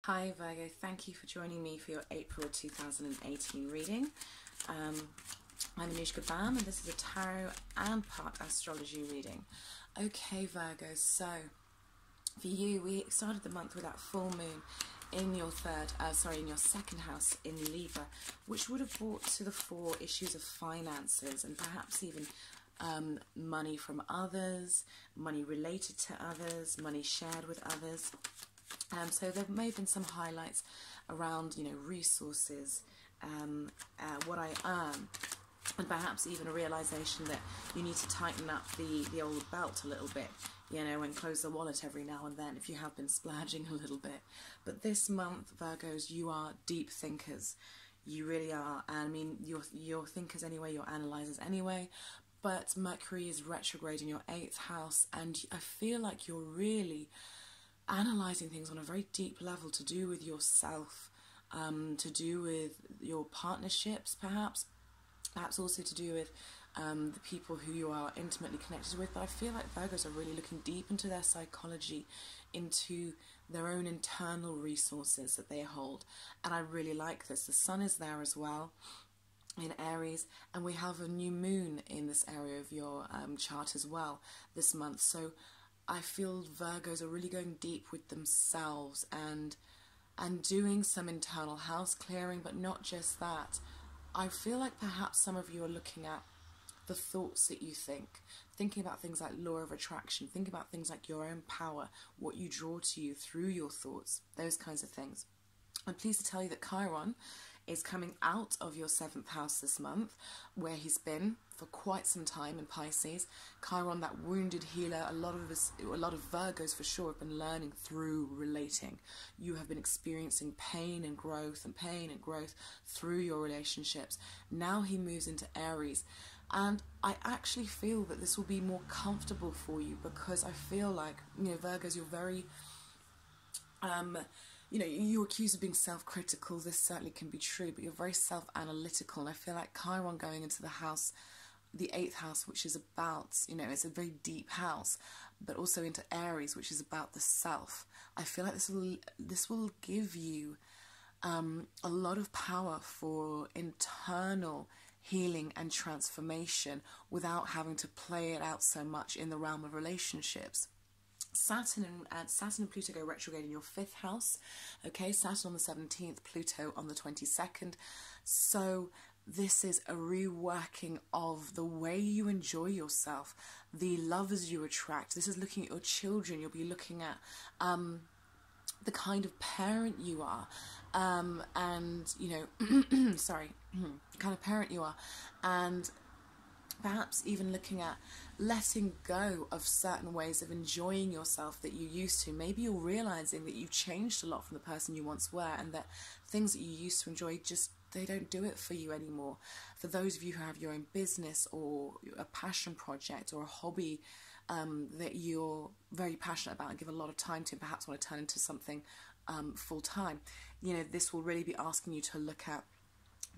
Hi Virgo, thank you for joining me for your April 2018 reading. I'm Anushka Bam and this is a tarot and part astrology reading. Okay Virgo, so for you, we started the month with that full moon in your in your second house in Libra, which would have brought to the fore issues of finances and perhaps even money from others, money related to others, money shared with others. So there may have been some highlights around, resources, what I earn, and perhaps even a realization that you need to tighten up the old belt a little bit, and close the wallet every now and then if you have been splurging a little bit. But this month, Virgos, you are deep thinkers. You really are. And I mean, you're thinkers anyway, you're analyzers anyway, but Mercury is retrograde in your 8th house, and I feel like you're really analysing things on a very deep level to do with yourself, to do with your partnerships perhaps also to do with the people who you are intimately connected with. But I feel like Virgos are really looking deep into their psychology, into their own internal resources that they hold, and I really like this. The sun is there as well in Aries, and we have a new moon in this area of your chart as well this month. So I feel Virgos are really going deep with themselves and doing some internal house clearing, but not just that. I feel like perhaps some of you are looking at the thoughts that you think, thinking about things like law of attraction, thinking about things like your own power, what you draw to you through your thoughts, those kinds of things. I'm pleased to tell you that Chiron is coming out of your 7th house this month, where he's been for quite some time in Pisces. Chiron, that wounded healer, a lot of Virgos for sure have been learning through relating. You have been experiencing pain and growth through your relationships. Now he moves into Aries, and I actually feel that this will be more comfortable for you, because I feel like, Virgos, you're very you're accused of being self-critical. This certainly can be true, but you're very self-analytical, and I feel like Chiron going into the house, the 8th house, which is about, it's a very deep house, but also into Aries, which is about the self. I feel like this will give you a lot of power for internal healing and transformation without having to play it out so much in the realm of relationships. Saturn and Pluto go retrograde in your 5th house. Okay, Saturn on the 17th, Pluto on the 22nd. So this is a reworking of the way you enjoy yourself, the lovers you attract. This is looking at your children. You'll be looking at the kind of parent you are, and sorry, the kind of parent you are, and perhaps even looking at letting go of certain ways of enjoying yourself that you used to. Maybe you're realizing that you've changed a lot from the person you once were, and that things that you used to enjoy, they don't do it for you anymore. For those of you who have your own business or a passion project or a hobby that you're very passionate about and give a lot of time to, and perhaps want to turn into something full-time, this will really be asking you to look at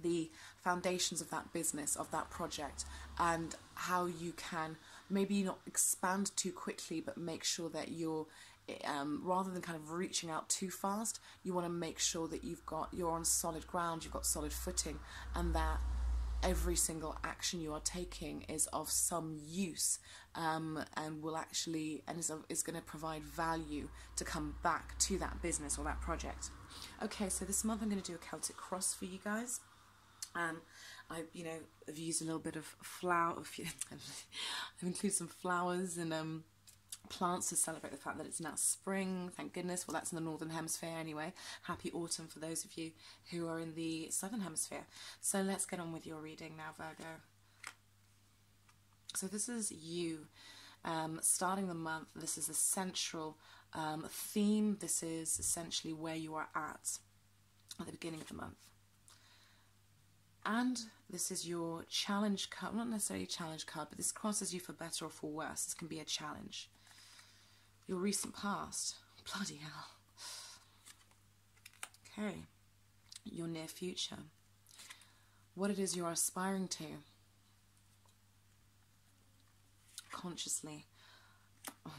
the foundations of that business, of that project, and how you can maybe not expand too quickly, but make sure that you're, rather than kind of reaching out too fast, you want to make sure that you're on solid ground, you've got solid footing, and that every single action you are taking is of some use, and is going to provide value to come back to that business or that project. Okay, so this month I'm going to do a Celtic cross for you guys. I've used a little bit of flower. I've included some flowers and plants to celebrate the fact that it's now spring. Thank goodness. Well, that's in the northern hemisphere anyway. Happy autumn for those of you who are in the southern hemisphere. So let's get on with your reading now, Virgo. So this is you starting the month. This is a central theme. This is essentially where you are at the beginning of the month. And this is your challenge card, not necessarily a challenge card, but this crosses you for better or for worse. This can be a challenge. Your recent past. Bloody hell. Okay. Your near future. What it is you're aspiring to. Consciously.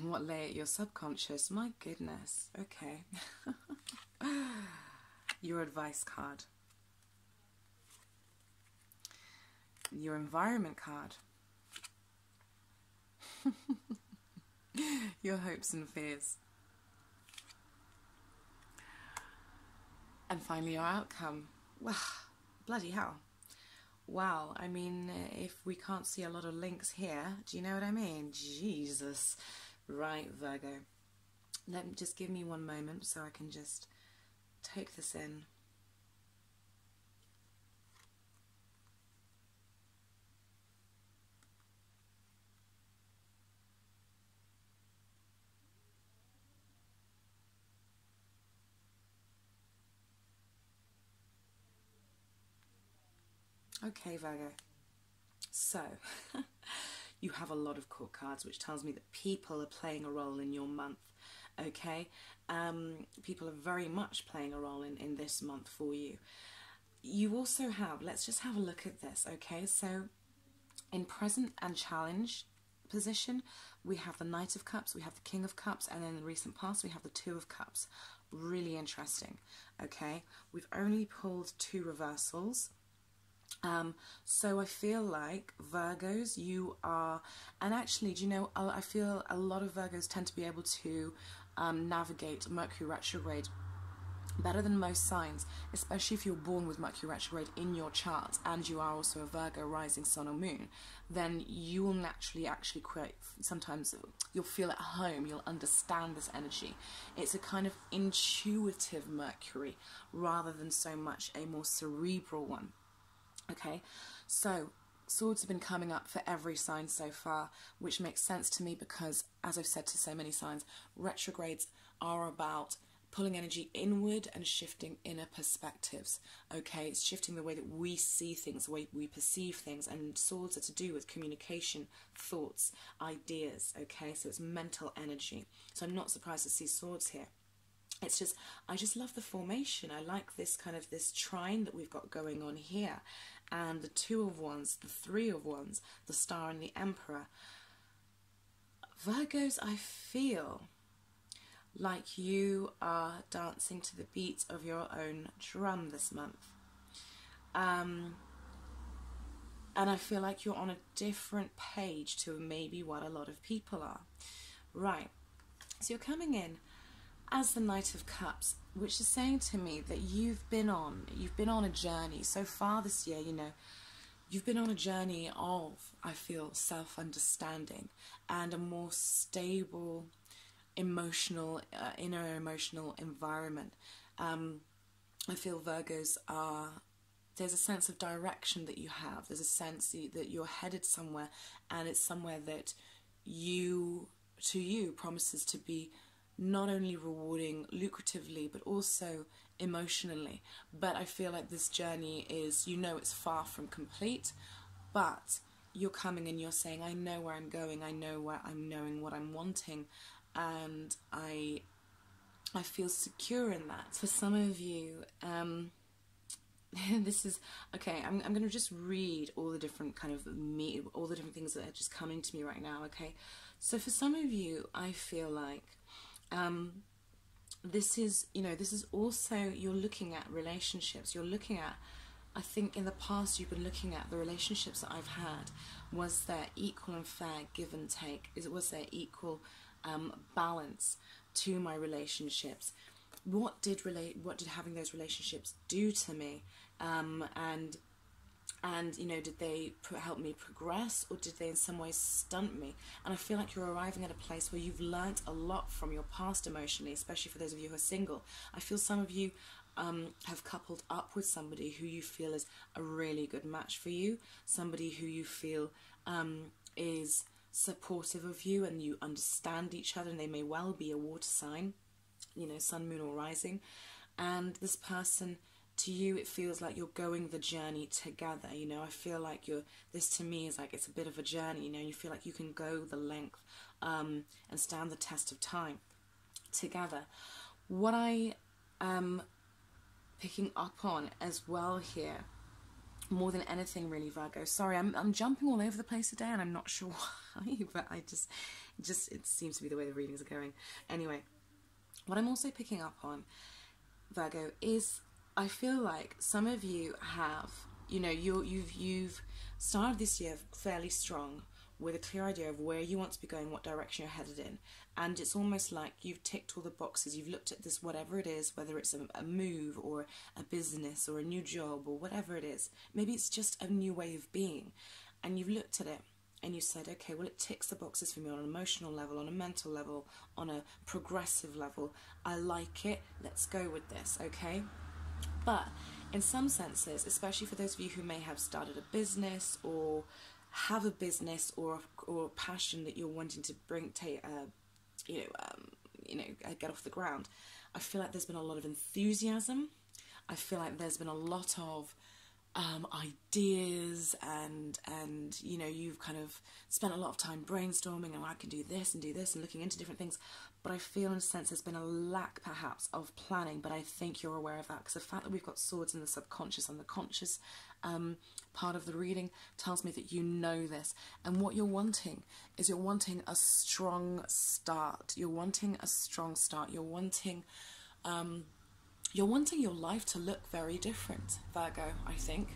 What layer? Your subconscious. My goodness. Okay. Your advice card. Your environment card. Your hopes and fears. And finally your outcome. Wow, bloody hell. Wow, I mean, if we can't see a lot of links here, do you know what I mean? Jesus. Right, Virgo. Just give me one moment so I can just take this in. Okay, Virgo. So, you have a lot of court cards, which tells me that people are playing a role in your month, okay? People are very much playing a role in this month for you. You also have, let's just have a look at this, okay? So, in present and challenge position, we have the Knight of Cups, we have the King of Cups, and then in the recent past, we have the Two of Cups. Really interesting, okay? We've only pulled 2 reversals. So I feel like Virgos, you are, and actually, do you know, I feel a lot of Virgos tend to be able to navigate Mercury retrograde better than most signs, especially if you're born with Mercury retrograde in your chart and you are also a Virgo rising sun or moon, then you will naturally actually create, sometimes you'll feel at home, you'll understand this energy. It's a kind of intuitive Mercury rather than so much a more cerebral one. Okay, so swords have been coming up for every sign so far, which makes sense to me because, as I've said to so many signs, retrogrades are about pulling energy inward and shifting inner perspectives. Okay, it's shifting the way that we see things, the way we perceive things, and swords are to do with communication, thoughts, ideas. Okay, so it's mental energy. So I'm not surprised to see swords here. It's just, I just love the formation. I like this kind of, this trine that we've got going on here. And the 2 of Wands, the 3 of Wands, the Star and the Emperor. Virgos, I feel like you are dancing to the beat of your own drum this month. And I feel like you're on a different page to maybe what a lot of people are. Right, so you're coming in as the Knight of Cups, which is saying to me that you've been on a journey so far this year. You know, you've been on a journey of, I feel, self-understanding and a more stable emotional, inner emotional environment. I feel Virgos are, there's a sense of direction that you have. There's a sense that you're headed somewhere, and it's somewhere that to you promises to be not only rewarding lucratively, but also emotionally. But I feel like this journey is, you know, it's far from complete, but you're coming and you're saying, I know where I'm going, I know where I'm knowing what I'm wanting, and I feel secure in that. For some of you, this is, okay, I'm going to just read all the different kind of all the different things that are just coming to me right now, okay? So for some of you, I feel like this is, you know, this is also, you're looking at relationships, you're looking at, I think in the past you've been looking at the relationships that I've had. Was there equal and fair give and take? Was there equal balance to my relationships? What did having those relationships do to me? And you know, did they help me progress, or did they in some ways stunt me? And I feel like you're arriving at a place where you've learnt a lot from your past emotionally, especially for those of you who are single. I feel some of you have coupled up with somebody who you feel is a really good match for you, somebody who you feel is supportive of you, and you understand each other, and they may well be a water sign, you know, sun, moon or rising. And this person, to you, it feels like you're going the journey together. You know, I feel like this to me is like, it's a bit of a journey, you know, you feel like you can go the length and stand the test of time together. What I am picking up on as well here more than anything, really, Virgo. Sorry, I'm jumping all over the place today, and I'm not sure why, but it seems to be the way the readings are going. Anyway, what I'm also picking up on, Virgo, is I feel like some of you have, you know, you've started this year fairly strong with a clear idea of where you want to be going, what direction you're headed in. And it's almost like you've ticked all the boxes. You've looked at this, whatever it is, whether it's a move or a business or a new job or whatever it is. Maybe it's just a new way of being. And you've looked at it and you said, okay, well, it ticks the boxes for me on an emotional level, on a mental level, on a progressive level. I like it. Let's go with this, okay? But in some senses, especially for those of you who may have started a business or have a business or a passion that you're wanting to get off the ground, I feel like there's been a lot of enthusiasm. I feel like there's been a lot of ideas and you know, you've kind of spent a lot of time brainstorming and I can do this and looking into different things. But I feel in a sense there's been a lack perhaps of planning, but I think you're aware of that because the fact that we've got swords in the subconscious and the conscious part of the reading tells me that you know this. And what you're wanting is you're wanting a strong start. You're wanting a strong start. You're wanting your life to look very different, Virgo, I think.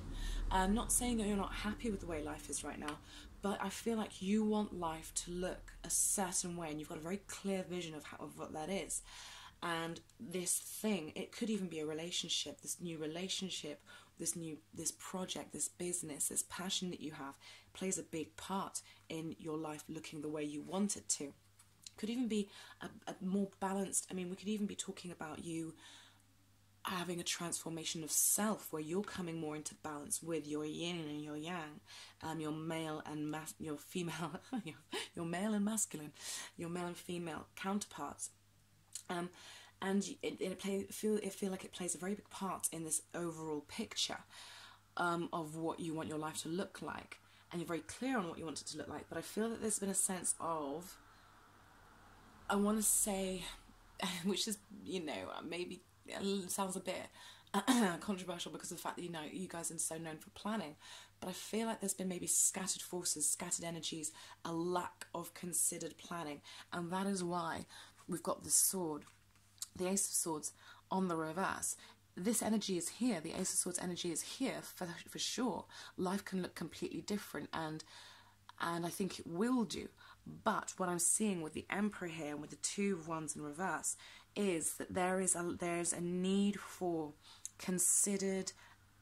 I'm not saying that you're not happy with the way life is right now, but I feel like you want life to look a certain way and you've got a very clear vision of what that is. And this thing, it could even be a relationship, this new relationship, this project, this business, this passion that you have plays a big part in your life looking the way you want it to. Could even be a more balanced, I mean, we could even be talking about you having a transformation of self where you're coming more into balance with your yin and your yang, your male and your female, your male and masculine, your male and female counterparts. And it feel like it plays a very big part in this overall picture of what you want your life to look like. And you're very clear on what you want it to look like. But I feel that there's been a sense of, I want to say, which is, you know, maybe it sounds a bit controversial because of the fact that, you know, you guys are so known for planning. But I feel like there's been maybe scattered forces, scattered energies, a lack of considered planning. And that is why we've got the sword, the Ace of Swords on the reverse. This energy is here. The Ace of Swords energy is here for sure. Life can look completely different, and I think it will do. But what I'm seeing with the Emperor here and with the Two of Wands in reverse is that there's a need for considered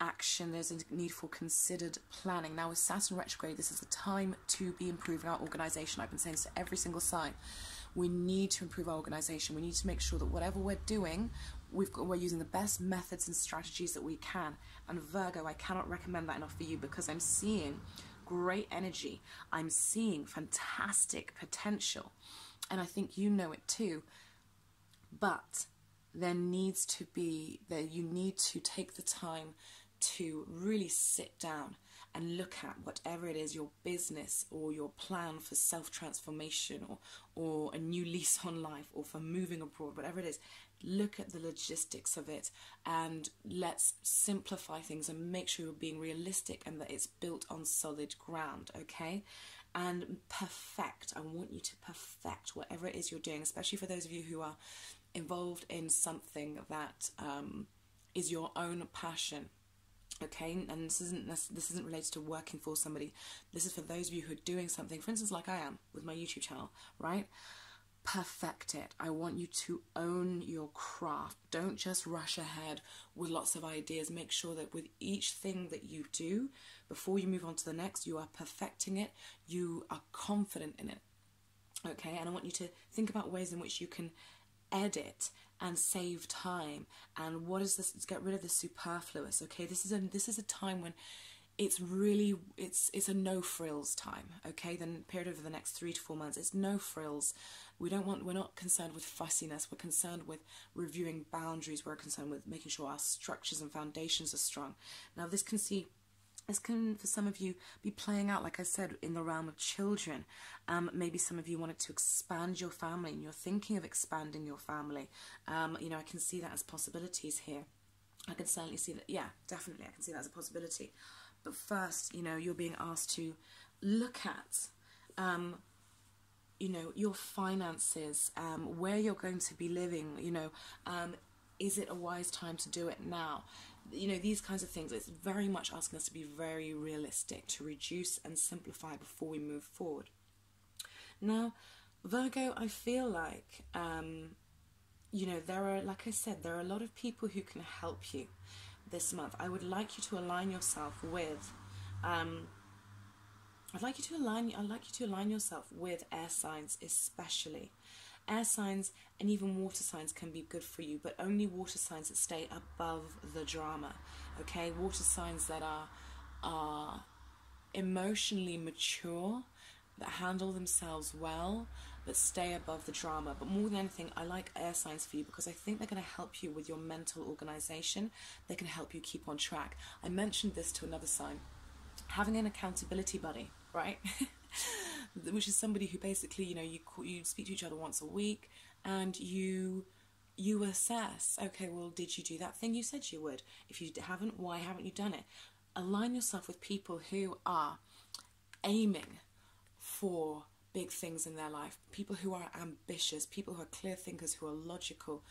action. There's a need for considered planning. Now with Saturn retrograde, this is the time to be improving our organisation. I've been saying this to every single sign. We need to improve our organisation. We need to make sure that whatever we're doing, we're using the best methods and strategies that we can. And Virgo, I cannot recommend that enough for you because I'm seeing great energy. I'm seeing fantastic potential. And I think you know it too. But there needs to be, you need to take the time to really sit down and look at whatever it is, your business or your plan for self-transformation or a new lease on life or for moving abroad, whatever it is. Look at the logistics of it and let's simplify things and make sure you're being realistic and that it's built on solid ground, okay? And perfect. I want you to perfect whatever it is you're doing, especially for those of you who are involved in something that is your own passion. Okay, and this isn't related to working for somebody. This is for those of you who are doing something, for instance, like I am with my YouTube channel, right? Perfect it. I want you to own your craft. Don't just rush ahead with lots of ideas. Make sure that with each thing that you do, before you move on to the next, you are perfecting it. You are confident in it. Okay, and I want you to think about ways in which you can edit and save time, and what is this, get rid of the superfluous. Okay, this is a time when it's really it's a no frills time. Okay, then period over the next 3 to 4 months, it's no frills. We're not concerned with fussiness. We're concerned with reviewing boundaries. We're concerned with making sure our structures and foundations are strong. Now this can for some of you be playing out, like I said, in the realm of children. Maybe some of you wanted to expand your family and you're thinking of expanding your family. You know, I can see that as possibilities here. I can certainly see that, yeah, definitely, I can see that as a possibility. But first, you know, you're being asked to look at, you know, your finances, where you're going to be living, you know, is it a wise time to do it now? You know, these kinds of things. It's very much asking us to be very realistic, to reduce and simplify before we move forward. Now, Virgo, I feel like, you know, there are, like I said, there are a lot of people who can help you this month. I would like you to align yourself with, I'd like you to align yourself with air signs, especially. Air signs and even water signs can be good for you, but only water signs that stay above the drama, okay? Water signs that are emotionally mature, that handle themselves well, that stay above the drama. But more than anything, I like air signs for you because I think they're going to help you with your mental organization. They can help you keep on track. I mentioned this to another sign. Having an accountability buddy, right? Which is somebody who basically, you know, you speak to each other once a week and you assess, okay, well, did you do that thing you said you would? If you haven't, why haven't you done it? Align yourself with people who are aiming for big things in their life, people who are ambitious, people who are clear thinkers, who are logical,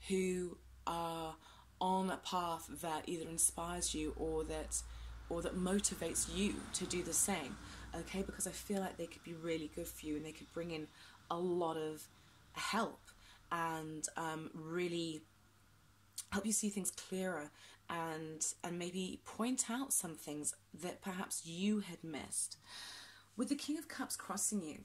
who are on a path that either inspires you or that motivates you to do the same, okay? Because I feel like they could be really good for you and they could bring in a lot of help and really help you see things clearer and maybe point out some things that perhaps you had missed. With the King of Cups crossing you,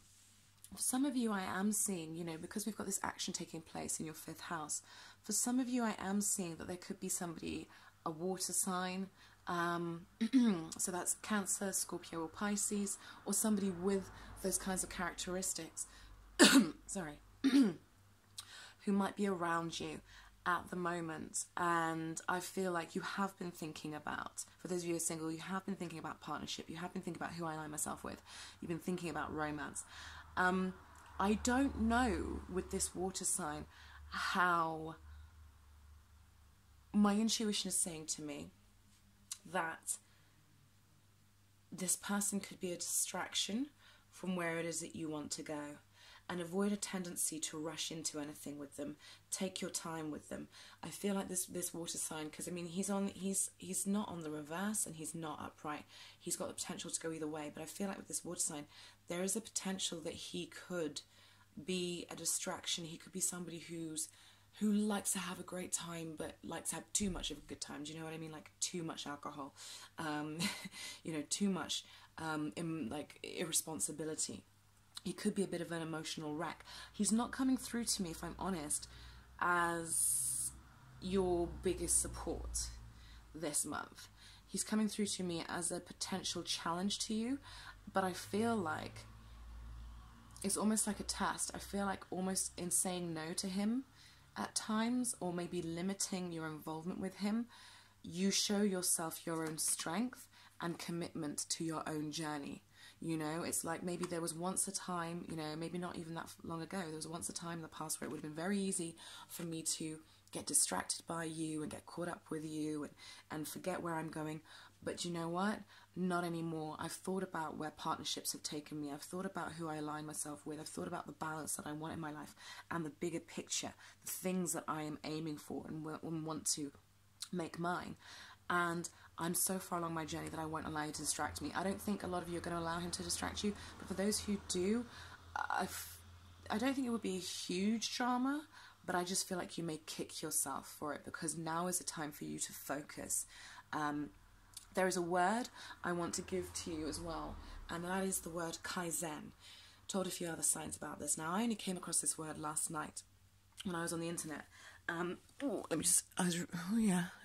some of you I am seeing, you know, because we've got this action taking place in your 5th house, for some of you I am seeing that there could be somebody, a water sign, so that's Cancer, Scorpio or Pisces, or somebody with those kinds of characteristics, sorry, who might be around you at the moment. And I feel like you have been thinking about, for those of you who are single, you have been thinking about partnership, you have been thinking about who I align myself with, you've been thinking about romance. I don't know with this water sign how my intuition is saying to me that this person could be a distraction from where it is that you want to go, and avoid a tendency to rush into anything with them. Take your time with them. I feel like this water sign, because I mean he's not on the reverse and he's not upright. He's got the potential to go either way, but I feel like with this water sign there is a potential that he could be a distraction. He could be somebody who likes to have a great time but likes to have too much of a good time. Do you know what I mean? Like too much alcohol, you know, too much irresponsibility. He could be a bit of an emotional wreck. He's not coming through to me, if I'm honest, as your biggest support this month. He's coming through to me as a potential challenge to you, but I feel like it's almost like a test. I feel like almost in saying no to him at times, or maybe limiting your involvement with him, you show yourself your own strength and commitment to your own journey. You know, it's like maybe there was once a time, you know, maybe not even that long ago, there was once a time in the past where it would have been very easy for me to get distracted by you and get caught up with you and forget where I'm going. But you know what? Not anymore. I've thought about where partnerships have taken me. I've thought about who I align myself with. I've thought about the balance that I want in my life and the bigger picture, the things that I am aiming for and want to make mine. And I'm so far along my journey that I won't allow you to distract me. I don't think a lot of you are going to allow him to distract you, but for those who do, I don't think it would be a huge drama, but I just feel like you may kick yourself for it, because now is the time for you to focus. There is a word I want to give to you as well, and that is the word Kaizen. Told a few other signs about this. Now, I only came across this word last night when I was on the internet. It's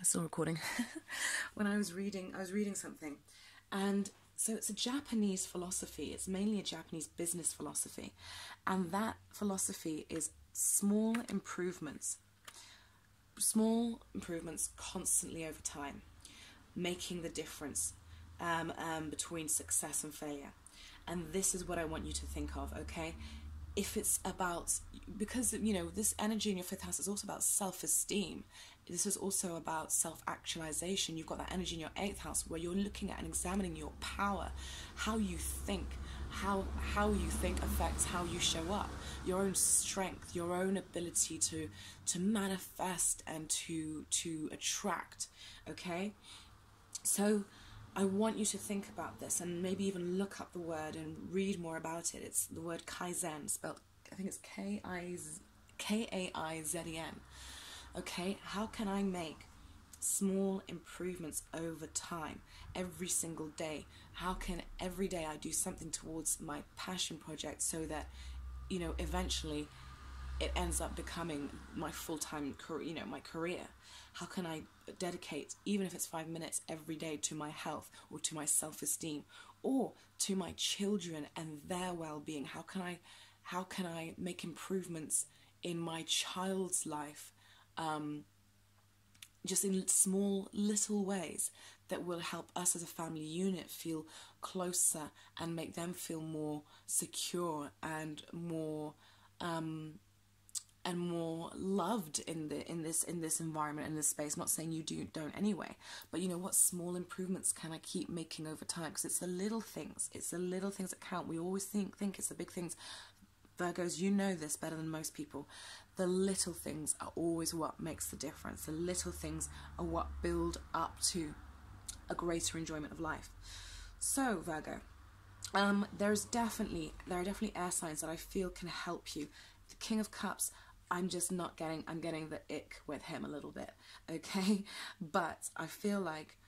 still recording. When I was reading something, and so it's a Japanese philosophy. It's mainly a Japanese business philosophy, and that philosophy is small improvements constantly over time, making the difference between success and failure. And this is what I want you to think of, okay? If it's about, because, you know, this energy in your 5th house is also about self-esteem. this is also about self-actualization. You've got that energy in your 8th house where you're looking at and examining your power, how you think, how you think affects how you show up, your own strength, your own ability to manifest and to attract, okay? So I want you to think about this and maybe even look up the word and read more about it. It's the word Kaizen, spelled, I think it's Kaizen. Okay, how can I make small improvements over time, every single day? How can every day I do something towards my passion project so that, you know, eventually it ends up becoming my full-time career, you know, my career? How can I dedicate, even if it's 5 minutes every day, to my health or to my self-esteem or to my children and their well-being? How can I make improvements in my child's life, just in small little ways that will help us as a family unit feel closer and make them feel more secure and more loved in this environment, in this space. Not saying you don't anyway, but you know, what small improvements can I keep making over time? Because it's the little things that count. We always think it's the big things. Virgos, you know this better than most people. The little things are always what makes the difference. The little things are what build up to a greater enjoyment of life. So, Virgo, there are definitely air signs that I feel can help you. The King of Cups, I'm getting the ick with him a little bit, okay? But I feel like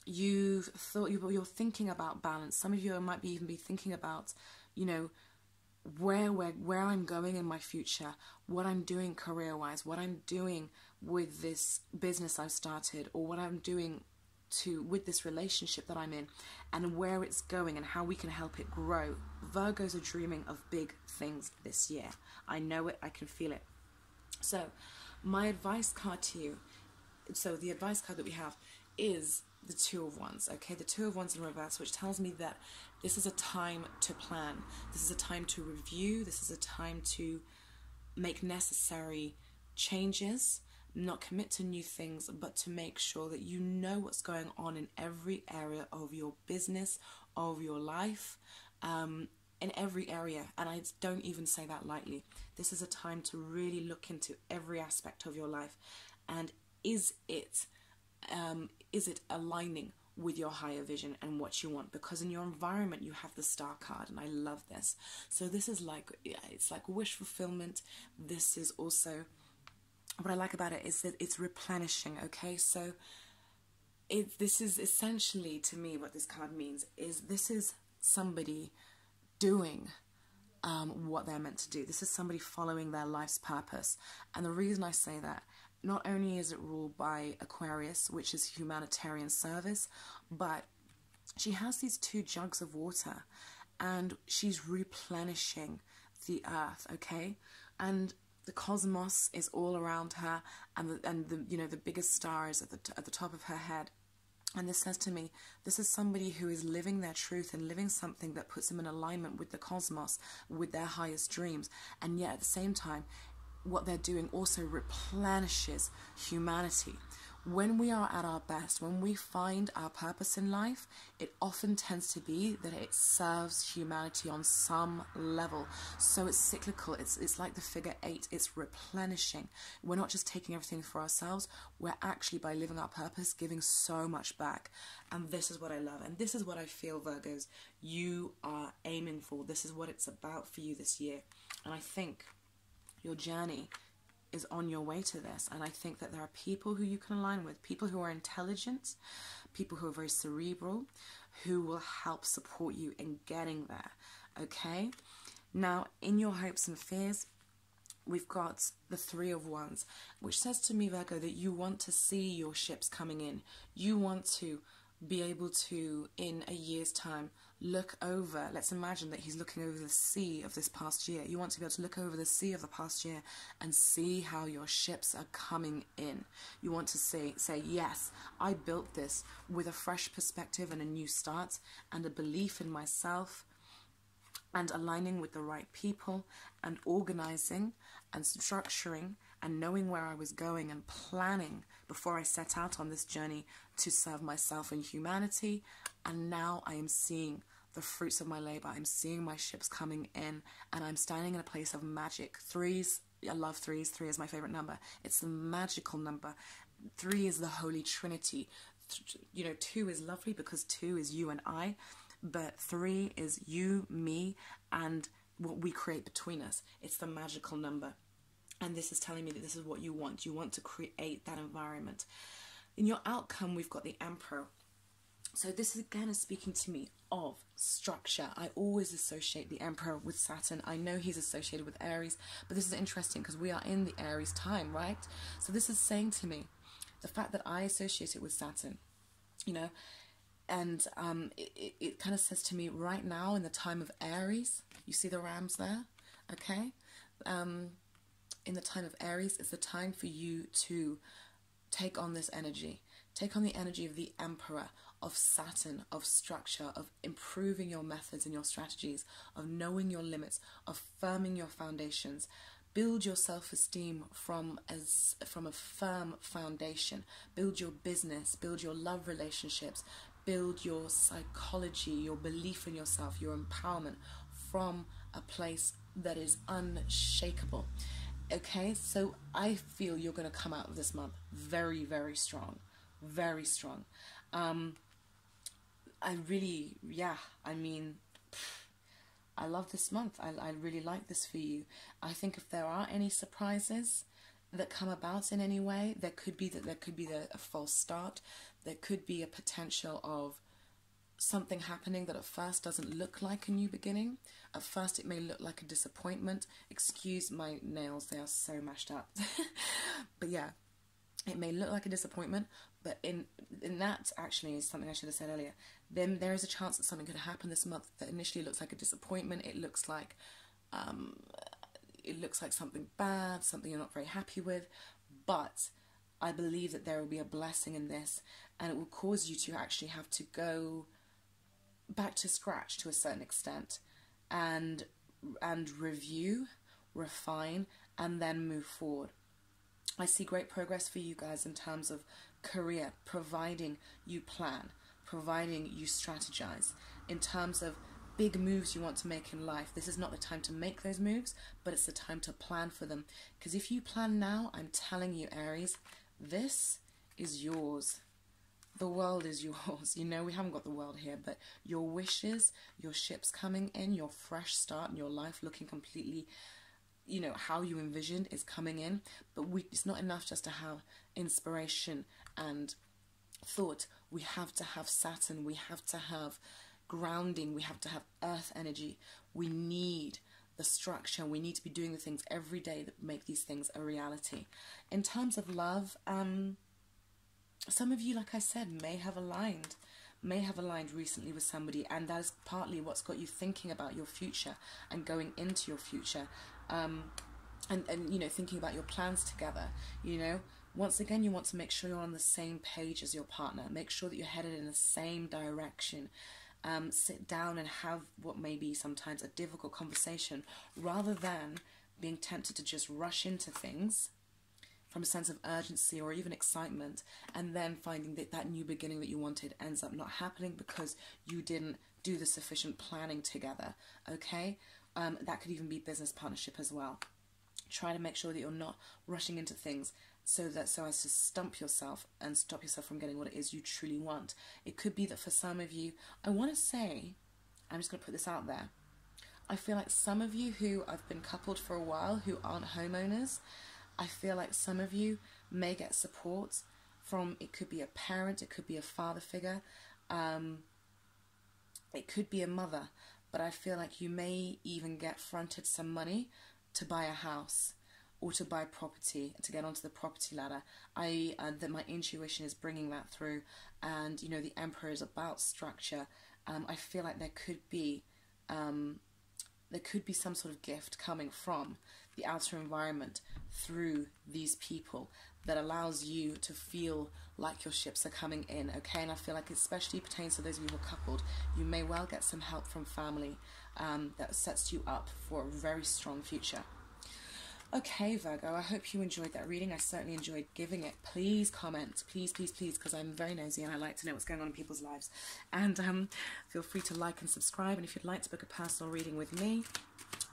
you're thinking about balance. Some of you might even be thinking about, you know, where I'm going in my future, what I'm doing career-wise, what I'm doing with this business I've started, or what I'm doing with this relationship that I'm in, and where it's going and how we can help it grow. Virgos are dreaming of big things this year. I know it, I can feel it. So my advice card to you, so the advice card that we have is the Two of Wands, okay? The Two of Wands in reverse, which tells me that this is a time to plan. This is a time to review. This is a time to make necessary changes, not commit to new things, but to make sure that you know what's going on in every area of your business, of your life, in every area. And I don't even say that lightly. This is a time to really look into every aspect of your life. And is it aligning with your higher vision and what you want? Because in your environment you have the Star card, and I love this. So this is like, it's like wish fulfillment. This is also, what I like about it is that it's replenishing, okay? So this is essentially, to me, what this card means is this is somebody doing what they're meant to do. This is somebody following their life's purpose. And the reason I say that, not only is it ruled by Aquarius, which is humanitarian service, but she has these 2 jugs of water and she's replenishing the earth, okay? And the cosmos is all around her, and the you know, the biggest star is at the top of her head. And this says to me, this is somebody who is living their truth and living something that puts them in alignment with the cosmos, with their highest dreams. And yet at the same time, what they're doing also replenishes humanity. When we are at our best, when we find our purpose in life, it often tends to be that it serves humanity on some level. So it's cyclical. It's like the figure 8. It's replenishing. We're not just taking everything for ourselves. We're actually, by living our purpose, giving so much back. And this is what I love. And this is what I feel, Virgos, you are aiming for. This is what it's about for you this year. And I think your journey is on your way to this. And I think that there are people who you can align with, people who are intelligent, people who are very cerebral, who will help support you in getting there, okay? Now, in your hopes and fears, we've got the 3 of Wands, which says to me, Virgo, that you want to see your ships coming in. You want to be able to, in a year's time, look over, let's imagine that he's looking over the sea of this past year. You want to be able to look over the sea of the past year and see how your ships are coming in. You want to say, yes, I built this with a fresh perspective and a new start and a belief in myself, and aligning with the right people and organizing and structuring and knowing where I was going and planning before I set out on this journey to serve myself and humanity, and now I am seeing the fruits of my labor. I'm seeing my ships coming in, and I'm standing in a place of magic. Threes, I love threes. 3 is my favorite number. It's the magical number. 3 is the Holy Trinity. 2 is lovely because 2 is you and I, but 3 is you, me, and what we create between us. It's the magical number. And this is telling me that this is what you want. You want to create that environment. In your outcome, we've got the Emperor. So this again is speaking to me of structure. I always associate the Emperor with Saturn. I know he's associated with Aries, but this is interesting because we are in the Aries time, right? So this is saying to me, the fact that I associate it with Saturn, and it kind of says to me right now in the time of Aries, you see the rams there, okay? In the time of Aries, it's the time for you to take on this energy. Take on the energy of the Emperor, of Saturn, of structure, of improving your methods and your strategies, of knowing your limits, of firming your foundations. Build your self-esteem from a firm foundation. Build your business, build your love relationships, build your psychology, your belief in yourself, your empowerment from a place that is unshakable. Okay, so I feel you're going to come out of this month very, very strong. Very strong. I love this month. I really like this for you. I think if there are any surprises that come about in any way, there could be a false start. There could be a potential of something happening that at first doesn't look like a new beginning. At first it may look like a disappointment. Excuse my nails, they are so mashed up. But yeah, it may look like a disappointment, but in that actually is something I should have said earlier. Then there is a chance that something could happen this month that initially looks like a disappointment. It looks like something bad, something you're not very happy with. But I believe that there will be a blessing in this, and it will cause you to actually have to go back to scratch to a certain extent, and review, refine, and then move forward. I see great progress for you guys in terms of career, providing you plan, providing you strategize. In terms of big moves you want to make in life, this is not the time to make those moves, but it's the time to plan for them. Because if you plan now, I'm telling you, Aries, this is yours. The world is yours. We haven't got the world here, but your wishes, your ships coming in, your fresh start in your life looking completely, how you envisioned is coming in. But it's not enough just to have inspiration and thought. We have to have Saturn. We have to have grounding. We have to have earth energy. We need the structure. We need to be doing the things every day that make these things a reality. In terms of love, some of you, like I said, may have aligned recently with somebody, and that is partly what's got you thinking about your future and going into your future, and thinking about your plans together. Once again, you want to make sure you're on the same page as your partner. Make sure that you're headed in the same direction. Sit down and have what may be sometimes a difficult conversation, rather than being tempted to just rush into things from a sense of urgency or even excitement, and then finding that that new beginning that you wanted ends up not happening because you didn't do the sufficient planning together, okay? That could even be business partnership as well. Try to make sure that you're not rushing into things so as to stump yourself and stop yourself from getting what it is you truly want. It could be that for some of you, I want to say, I'm just going to put this out there, I feel like some of you who have been coupled for a while, who aren't homeowners, I feel like some of you may get support from, it could be a parent, it could be a father figure, it could be a mother, but I feel like you may even get fronted some money to buy a house or to buy property, to get onto the property ladder. That my intuition is bringing that through, and the Emperor is about structure. I feel like there could be some sort of gift coming from the outer environment through these people that allows you to feel like your ships are coming in, okay? And I feel like it especially pertains to those of you who are coupled. You may well get some help from family that sets you up for a very strong future. Okay, Virgo, I hope you enjoyed that reading. I certainly enjoyed giving it. Please comment, please, please, please, because I'm very nosy and I like to know what's going on in people's lives. And feel free to like and subscribe. And if you'd like to book a personal reading with me,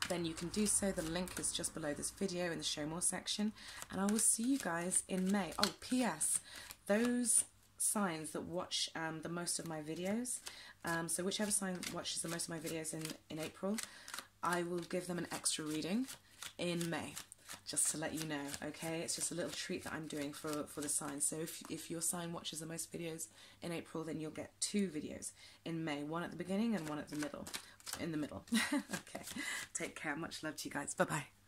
then you can do so. The link is just below this video in the Show More section. And I will see you guys in May. Oh, P.S. Those signs that watch the most of my videos, so whichever sign watches the most of my videos in April, I will give them an extra reading in May. Just to let you know, okay? It's just a little treat that I'm doing for the signs. So if your sign watches the most videos in April, then you'll get 2 videos in May. One at the beginning and one at the middle. In the middle. Okay. Take care. Much love to you guys. Bye-bye.